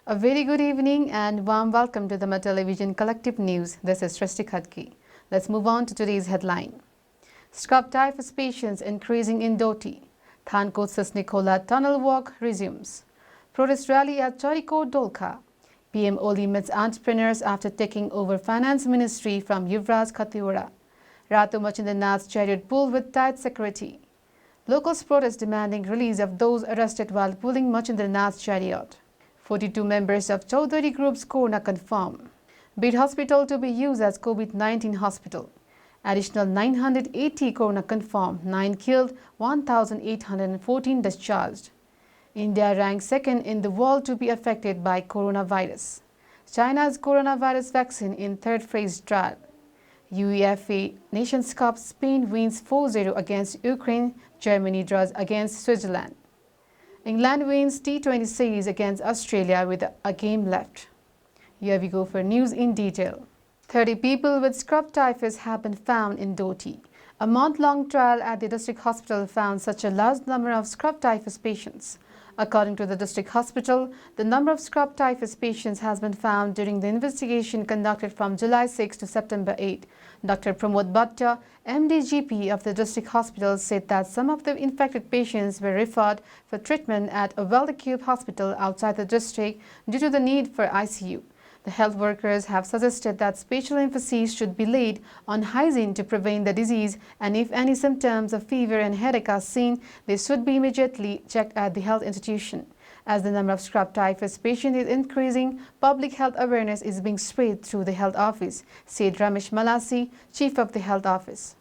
A very good evening and warm welcome to the Mata Television Collective News. This is Srishti Khadki. Let's move on to today's headline. Scrub typhus patients increasing in Doti. Thankot Sasnikola tunnel walk resumes. Protest rally at Charikot Dolka. PM Oli meets entrepreneurs after taking over finance ministry from Yuvraj Khattiwara. Ratu Machindranath's chariot pulled with tight security. Locals protest demanding release of those arrested while pulling Machindranath's chariot. 42 members of Chaudhary Group's Corona confirm. Bid hospital to be used as COVID-19 hospital. Additional 980 Corona confirmed, 9 killed, 1,814 discharged. India ranks second in the world to be affected by coronavirus. China's coronavirus vaccine in third phase trial. UEFA Nations Cup, Spain wins 4-0 against Ukraine, Germany draws against Switzerland. England wins T20 series against Australia with a game left. Here we go for news in detail. 30 people with scrub typhus have been found in Doti. A month-long trial at the district hospital found such a large number of scrub typhus patients. According to the district hospital, the number of scrub typhus patients has been found during the investigation conducted from July 6 to September 8. Dr. Pramod Bhatta, MDGP of the district hospital, said that some of the infected patients were referred for treatment at a well-equipped hospital outside the district due to the need for ICU. The health workers have suggested that special emphasis should be laid on hygiene to prevent the disease, and if any symptoms of fever and headache are seen, they should be immediately checked at the health institution. As the number of scrub typhus patients is increasing, public health awareness is being spread through the health office, said Ramesh Malasi, chief of the health office.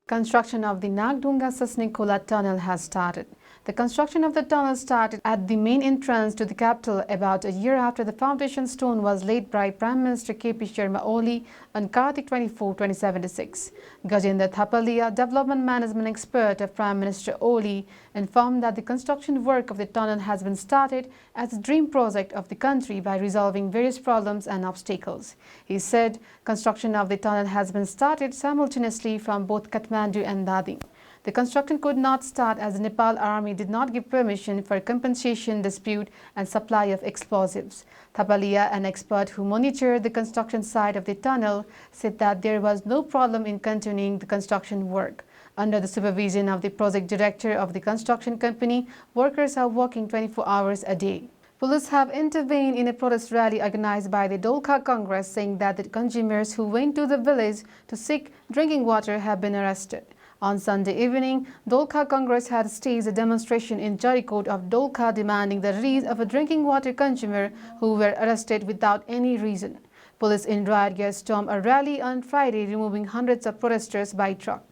Construction of the Nagdunga Sasnikola tunnel has started. The construction of the tunnel started at the main entrance to the capital about a year after the foundation stone was laid by Prime Minister KP Sharma Oli on Kartik 24, 2076. Gajendra Thapalia, development management expert of Prime Minister Oli, informed that the construction work of the tunnel has been started as a dream project of the country by resolving various problems and obstacles. He said construction of the tunnel has been started simultaneously from both Kathmandu and Dading. The construction could not start as the Nepal army did not give permission for compensation dispute and supply of explosives. Thapalia, an expert who monitored the construction site of the tunnel, said that there was no problem in continuing the construction work. Under the supervision of the project director of the construction company, workers are working 24 hours a day. Police have intervened in a protest rally organized by the Dolka Congress, saying that the consumers who went to the village to seek drinking water have been arrested. On Sunday evening, Dolka Congress had staged a demonstration in Charikot of Dolka demanding the release of a drinking water consumer who were arrested without any reason. Police in riot gear stormed a rally on Friday, removing hundreds of protesters by truck.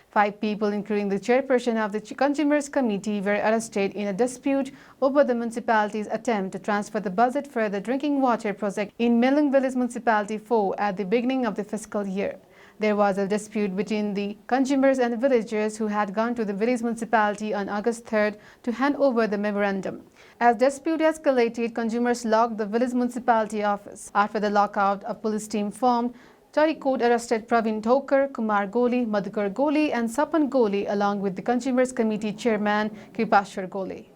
5 people, including the chairperson of the Consumers Committee, were arrested in a dispute over the municipality's attempt to transfer the budget for the drinking water project in Melung Village Municipality 4 at the beginning of the fiscal year. There was a dispute between the consumers and villagers who had gone to the village municipality on August 3rd to hand over the memorandum. As dispute escalated, consumers locked the village municipality office. After the lockout, a police team formed. Charikot arrested Praveen Thokar, Kumar Goli, Madhukar Goli and Sapan Goli along with the Consumers Committee chairman Kripashwar Goli.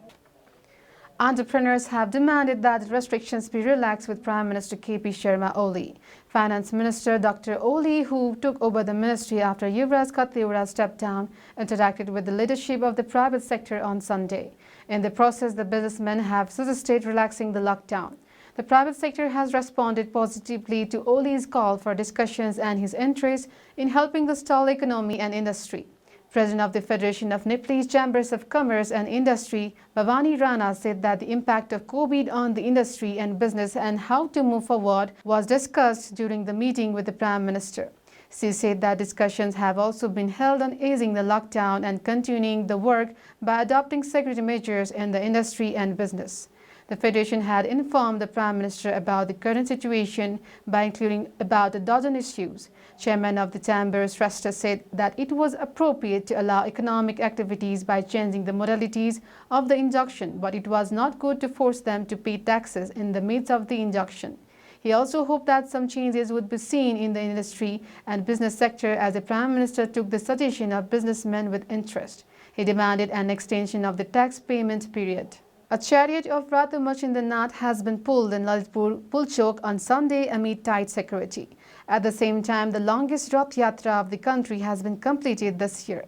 Entrepreneurs have demanded that restrictions be relaxed with Prime Minister KP Sharma Oli. Finance Minister Dr. Oli, who took over the ministry after Yuvraj Khattiwara stepped down, interacted with the leadership of the private sector on Sunday. In the process, the businessmen have suggested relaxing the lockdown. The private sector has responded positively to Oli's call for discussions and his interest in helping the stall economy and industry. President of the Federation of Nepalese Chambers of Commerce and Industry, Bhavani Rana, said that the impact of COVID on the industry and business and how to move forward was discussed during the meeting with the Prime Minister. She said that discussions have also been held on easing the lockdown and continuing the work by adopting security measures in the industry and business. The Federation had informed the Prime Minister about the current situation by including about a dozen issues. Chairman of the Chambers, Rasta, said that it was appropriate to allow economic activities by changing the modalities of the injunction, but it was not good to force them to pay taxes in the midst of the injunction. He also hoped that some changes would be seen in the industry and business sector as the Prime Minister took the suggestion of businessmen with interest. He demanded an extension of the tax payment period. A chariot of Ratu Machindranath has been pulled in Lalitpur Pulchok on Sunday amid tight security. At the same time, the longest Rath Yatra of the country has been completed this year.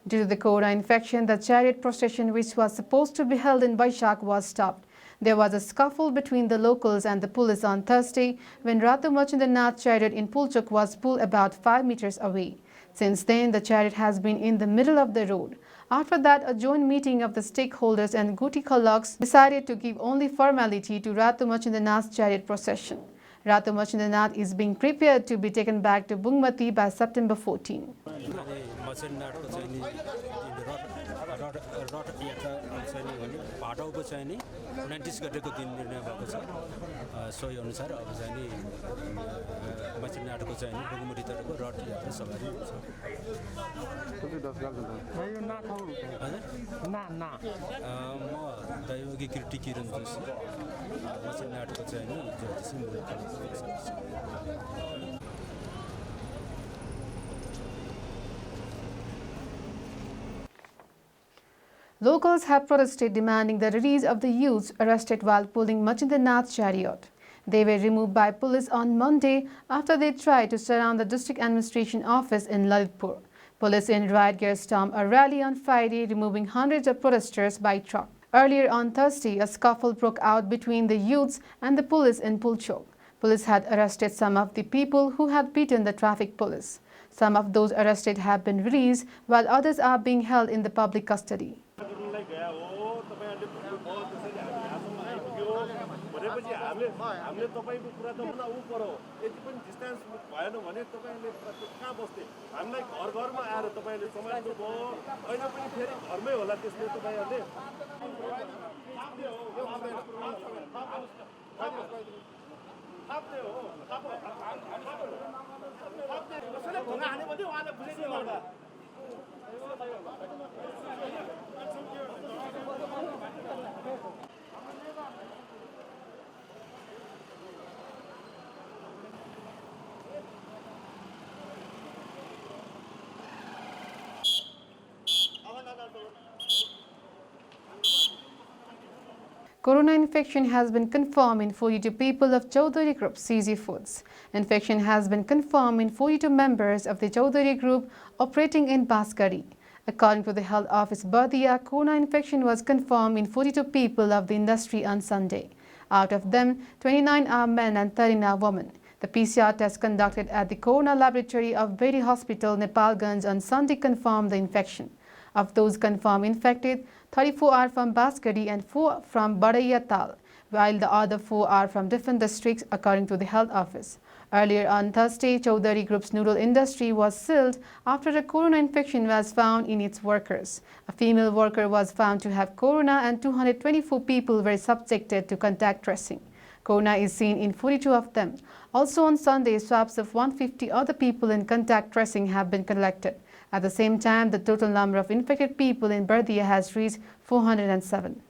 Due to the corona infection, the chariot procession, which was supposed to be held in Baishak, was stopped. There was a scuffle between the locals and the police on Thursday when Ratu Machindranath chariot in Pulchok was pulled about 5 meters away. Since then, the chariot has been in the middle of the road. After that, a joint meeting of the stakeholders and Guti Khaloks decided to give only formality to Ratu Machindranath's chariot procession. Ratu Machindranath is being prepared to be taken back to Bungmati by September 14. Locals have protested demanding the release of the youths arrested while pulling Machindranath's chariot. They were removed by police on Monday after they tried to surround the district administration office in Lalitpur. Police in riot gear stormed a rally on Friday, removing hundreds of protesters by truck. Earlier on Thursday, a scuffle broke out between the youths and the police in Pulchok. Police had arrested some of the people who had beaten the traffic police. Some of those arrested have been released, while others are being held in the public custody. Corona infection has been confirmed in 42 people of Chaudhary Group CG Foods. Infection has been confirmed in 42 members of the Chaudhary Group operating in Baskari. According to the Health Office Bardia, corona infection was confirmed in 42 people of the industry on Sunday. Out of them, 29 are men and 13 are women. The PCR test conducted at the Corona Laboratory of Bedi Hospital, Nepalganj on Sunday confirmed the infection. Of those confirmed infected, 34 are from Baskari and 4 from Badaiyatal, while the other 4 are from different districts, according to the Health Office. Earlier on Thursday, Chaudhary Group's noodle industry was sealed after a corona infection was found in its workers. A female worker was found to have corona and 224 people were subjected to contact tracing. Corona is seen in 42 of them. Also on Sunday, swabs of 150 other people in contact tracing have been collected. At the same time, the total number of infected people in Bardia has reached 407.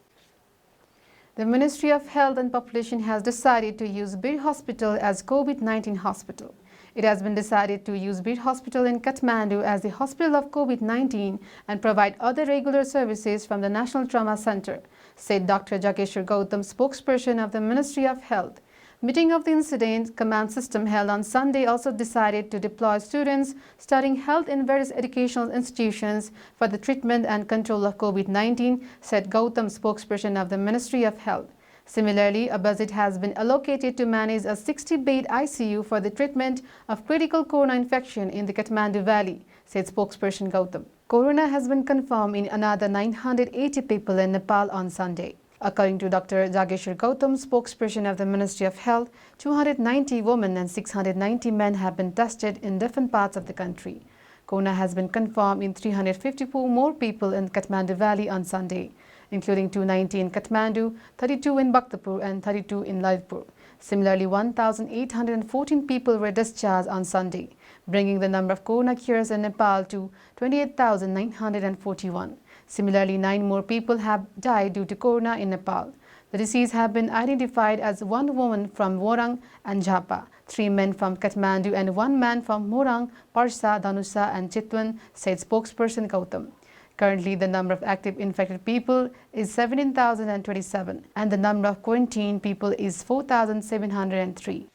The Ministry of Health and Population has decided to use Bir Hospital as COVID-19 hospital. It has been decided to use Bir Hospital in Kathmandu as the hospital of COVID-19 and provide other regular services from the National Trauma Center, said Dr. Jageshwar Gautam, spokesperson of the Ministry of Health. Meeting of the incident command system held on Sunday also decided to deploy students studying health in various educational institutions for the treatment and control of COVID-19, said Gautam, spokesperson of the Ministry of Health. Similarly, a budget has been allocated to manage a 60-bed ICU for the treatment of critical corona infection in the Kathmandu Valley, said spokesperson Gautam. Corona has been confirmed in another 980 people in Nepal on Sunday. According to Dr. Jageshwar Gautam, spokesperson of the Ministry of Health, 290 women and 690 men have been tested in different parts of the country. Corona has been confirmed in 354 more people in Kathmandu Valley on Sunday, including 290 in Kathmandu, 32 in Bhaktapur and 32 in Lalitpur. Similarly, 1,814 people were discharged on Sunday, bringing the number of corona cures in Nepal to 28,941. Similarly, 9 more people have died due to corona in Nepal. The deceased have been identified as 1 woman from Morang and Jhapa, 3 men from Kathmandu and 1 man from Morang, Parsa, Danusa and Chitwan, said spokesperson Gautam. Currently, the number of active infected people is 17,027 and the number of quarantined people is 4,703.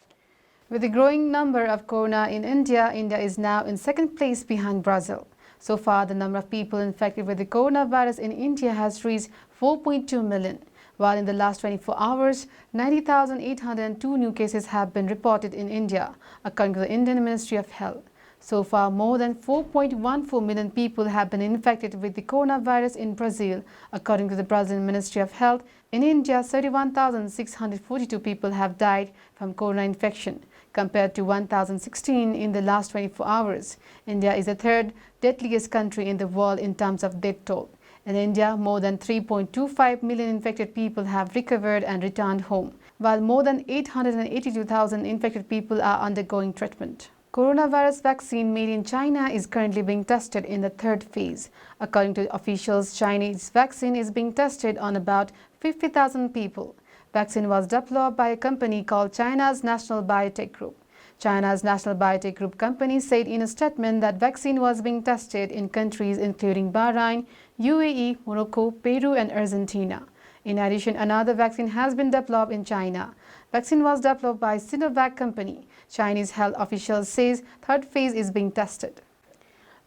With the growing number of corona in India, India is now in second place behind Brazil. So far, the number of people infected with the coronavirus in India has reached 4.2 million, while in the last 24 hours, 90,802 new cases have been reported in India, according to the Indian Ministry of Health. So far, more than 4.14 million people have been infected with the coronavirus in Brazil, according to the Brazilian Ministry of Health. In India, 31,642 people have died from corona infection, compared to 1,016 in the last 24 hours. India is the third deadliest country in the world in terms of death toll. In India, more than 3.25 million infected people have recovered and returned home, while more than 882,000 infected people are undergoing treatment. Coronavirus vaccine made in China is currently being tested in the third phase. According to officials, Chinese vaccine is being tested on about 50,000 people. Vaccine was developed by a company called China's National Biotech Group. China's National Biotech Group company said in a statement that vaccine was being tested in countries including Bahrain, UAE, Morocco, Peru and Argentina. In addition, another vaccine has been developed in China. Vaccine was developed by Sinovac company. Chinese health officials says third phase is being tested.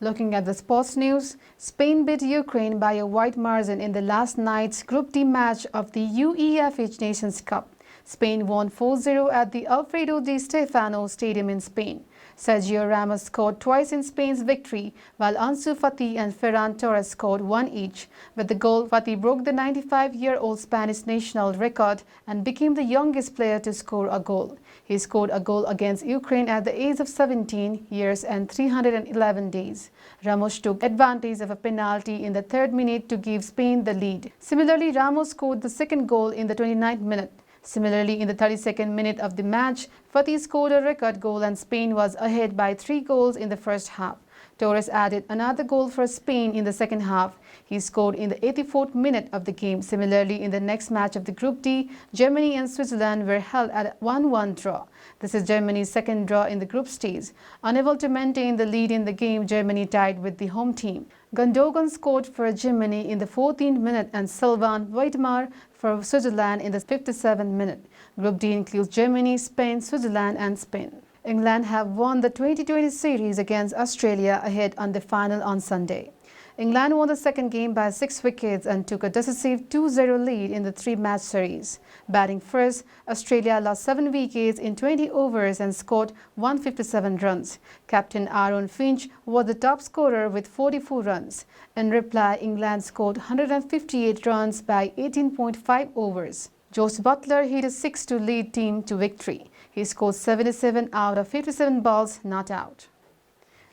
Looking at the sports news, Spain beat Ukraine by a wide margin in the last night's Group D match of the UEFA Nations Cup. Spain won 4-0 at the Alfredo Di Stefano Stadium in Spain. Sergio Ramos scored twice in Spain's victory, while Ansu Fati and Ferran Torres scored one each. With the goal, Fati broke the 95-year-old Spanish national record and became the youngest player to score a goal. He scored a goal against Ukraine at the age of 17 years and 311 days. Ramos took advantage of a penalty in the third minute to give Spain the lead. Similarly, Ramos scored the second goal in the 29th minute. Similarly, in the 32nd minute of the match, Fati scored a record goal and Spain was ahead by 3 goals in the first half. Torres added another goal for Spain in the second half. He scored in the 84th minute of the game. Similarly, in the next match of the Group D, Germany and Switzerland were held at a 1-1 draw. This is Germany's second draw in the group stage. Unable to maintain the lead in the game, Germany tied with the home team. Gundogan scored for Germany in the 14th minute and Sylvain Weidmar for Switzerland in the 57th minute. Group D includes Germany, Spain, Switzerland and Spain. England have won the 2020 series against Australia ahead on the final on Sunday. England won the second game by 6 wickets and took a decisive 2-0 lead in the 3-match series. Batting first, Australia lost 7 wickets in 20 overs and scored 157 runs. Captain Aaron Finch was the top scorer with 44 runs. In reply, England scored 158 runs by 18.5 overs. Josh Buttler hit a 6 to lead team to victory. He scored 77 out of 57 balls not out.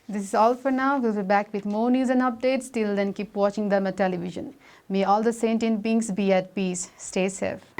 This is all for now. We'll be back with more news and updates. Till then, keep watching Dharma Television. May all the sentient beings be at peace. Stay safe.